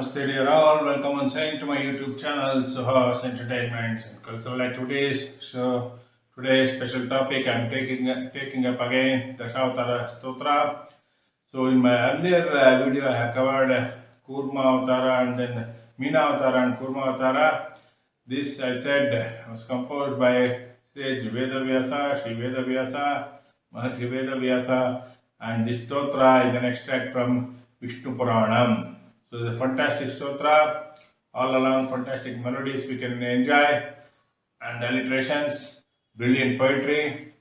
Namaste dear all, welcome once again to my YouTube channel Suhas Entertainments and Cultural Activities. So today's special topic I'm taking up again Dashavatara Stotra. So in my earlier video I have covered Kurma Avatara and then Meena Avatara and Kurma Avatara. This I said was composed by sage Vedavyasa, Sri Vedavyasa, Maharshi Vedavyasa, and this stotra is an extract from Vishnu Puranam. So it's a fantastic stotra, all along fantastic melodies we can enjoy and alliterations, brilliant poetry.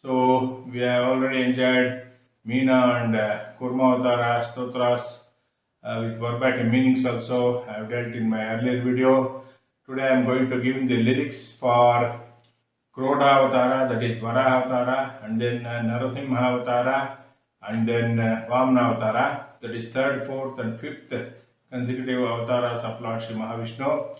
So we have already enjoyed Meena and Kurma Avatara stotras with verbatim meanings also I have dealt in my earlier video. Today I am going to give the lyrics for Krodha Avatara, that is Varaha Avatara, and then Narasimha Avatara, and then Vamana Avatara, that is third, fourth and fifth consecutive avatars of Lord Sri Mahavishnu.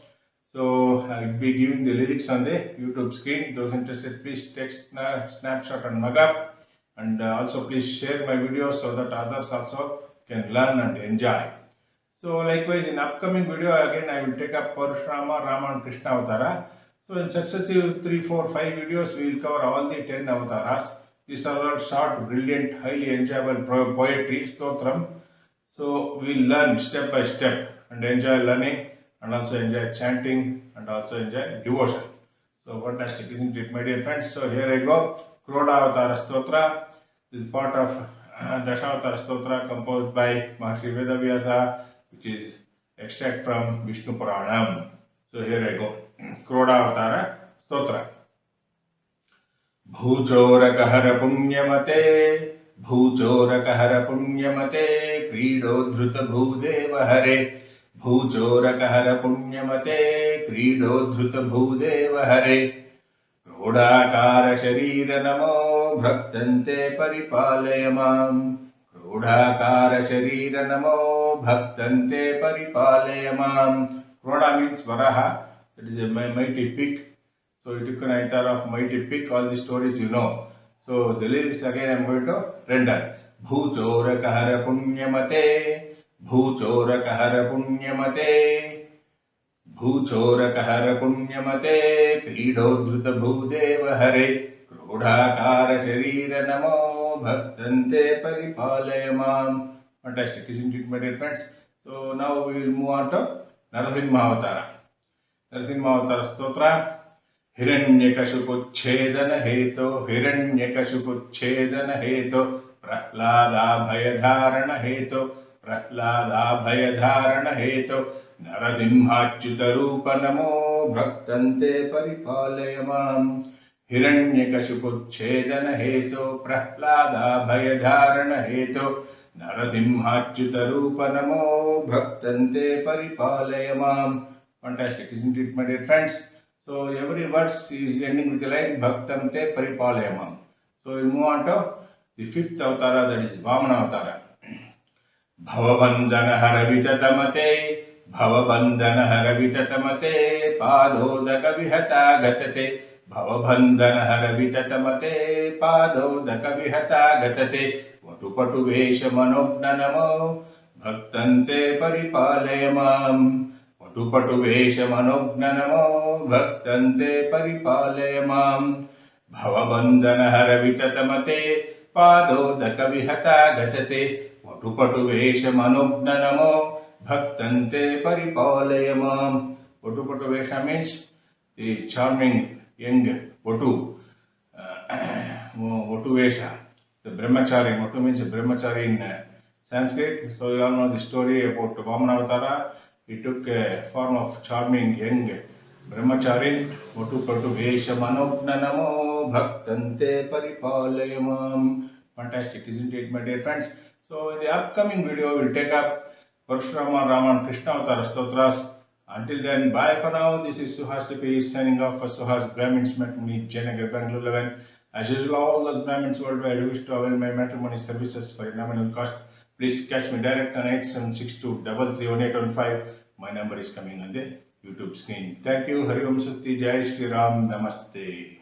So I will be giving the lyrics on the YouTube screen. Those interested, please take snapshot and mug up, and also please share my videos so that others also can learn and enjoy. So likewise in upcoming video again I will take up Parashurama, Rama and Krishna Avatara. So in successive 3, 4, 5 videos we will cover all the 10 avatars. These are all short, brilliant, highly enjoyable poetry, stotram. So we will learn step by step and enjoy learning and also enjoy chanting and also enjoy devotion. So fantastic, isn't it, my dear friends? So here I go. Krodha Avatara Stotra. This is part of Dashavatara Stotra composed by Maharshi Vedavyasa, which is extract from Vishnu Puranam. So here I go. Krodha Avatara Stotra. Bhuchorakahara punyamate, Bhuchorakahara punyamate, Kridodhruta bhudeva hare, Bhuchorakahara punyamate, Kridodhruta bhudeva hare, Krodhakara sharira namo, Bhaktante paripalayamam, Krodhakara sharira namo, Bhaktante paripalayamam. Krodha means Varaha, that is a mighty pig. So it took an avatar of mighty pig, all the stories you know. So the lyrics again I am going to render. Bhuchorakahara punyamate, Bhuchorakahara punyamate, Bhuchorakahara punyamate, Kridodhruta bhudeva hare, Krodhakara sharira namo, Bhaktante paripalayamam. Fantastic, isn't it, my dear friends? So now we will move on to Narasimha Avatara. Narasimha Avatara Stotra. हिरण्यकशुपुच्छेदन हेतो, हिरण्यकशुपुच्छेदन हेतो, प्रह्लादाभयधारण हेतो, प्रह्लादाभयधारण हेतो, नरसिंहाच्युतरूप नमो, भक्तन्ते परिपालय माम्. हिरण्यकशुपुच्छेदन हेतो, प्रह्लादाभयधारण हेतो, नरसिंहाच्युतरूप नमो, भक्तन्ते परिपालय माम्. Fantastic, isn't it, my dear friends? So every verse is ending with the line Bhaktante Paripalayamam. So we move on to the fifth avatara, that is Vamana Avatara. Bhavabandhana haravitatamate, Bhavabandhana haravitatamate, Padodaka vihata gatate, Bhavabandhana haravitatamate, Padodaka vihata gatate, Vatupatu vesha manogna Bhaktante Paripalayamam. Patupatu vesha manogna namo, Bhaktante paripalaya mam. Bhavabandhana haravitatamate, Padodaka vihata gatate, Patupatu vesha manogna namo, Bhaktante paripalaya mam. Patupatu vesha means the charming young Vatu. Vatu vesha, the brahmachari. Vatu means brahmachari in Sanskrit. So you all know the story about Vamana Avatara. He took a form of charming young brahmachari. Vatupatu vesha manogna namo, Bhaktante paripalayamam. Fantastic, isn't it, my dear friends? So in the upcoming video we will take up Parashurama, Rama and Krishna Avatara Stotras. Until then, bye for now. This is Suhas TP signing off for Suhas Brahmins Matrimony, Jayanagar, Bangalore 11. As usual, all those Brahmins worldwide who wish to avail my matrimony services for a nominal cost, please catch me direct on 8762331815. My number is coming on the YouTube screen. Thank you. Hari Om Sati. Jai Shri Ram. Namaste.